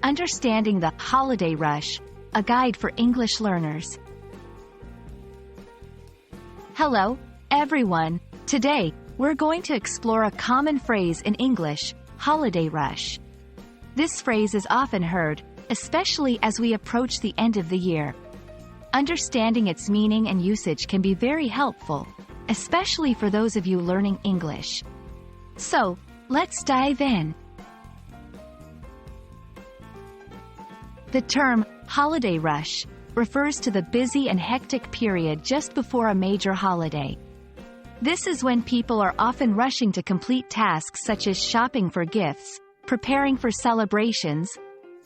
Understanding the holiday rush, a guide for English learners. Hello, everyone. Today, we're going to explore a common phrase in English, holiday rush. This phrase is often heard, especially as we approach the end of the year. Understanding its meaning and usage can be very helpful, especially for those of you learning English. So, let's dive in. The term, holiday rush, refers to the busy and hectic period just before a major holiday. This is when people are often rushing to complete tasks such as shopping for gifts, preparing for celebrations,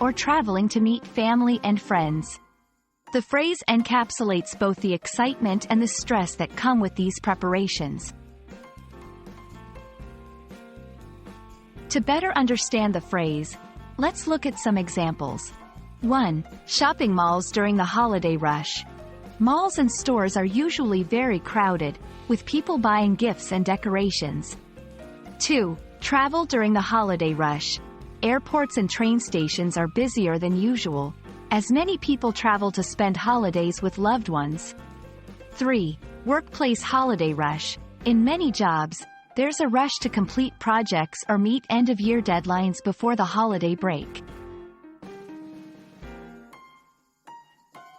or traveling to meet family and friends. The phrase encapsulates both the excitement and the stress that come with these preparations. To better understand the phrase, let's look at some examples. 1. Shopping malls during the holiday rush. Malls and stores are usually very crowded, with people buying gifts and decorations. 2. Travel during the holiday rush. Airports and train stations are busier than usual, as many people travel to spend holidays with loved ones. 3. Workplace holiday rush. In many jobs, there's a rush to complete projects or meet end-of-year deadlines before the holiday break.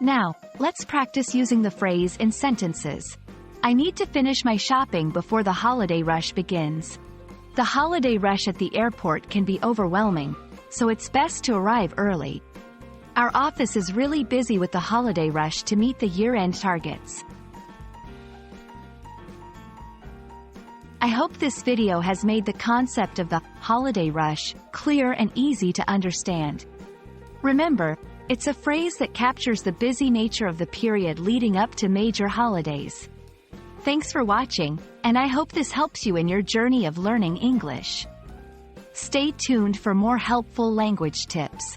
Now, let's practice using the phrase in sentences. I need to finish my shopping before the holiday rush begins. The holiday rush at the airport can be overwhelming, so it's best to arrive early. Our office is really busy with the holiday rush to meet the year-end targets. I hope this video has made the concept of the holiday rush clear and easy to understand. Remember, it's a phrase that captures the busy nature of the period leading up to major holidays. Thanks for watching, and I hope this helps you in your journey of learning English. Stay tuned for more helpful language tips.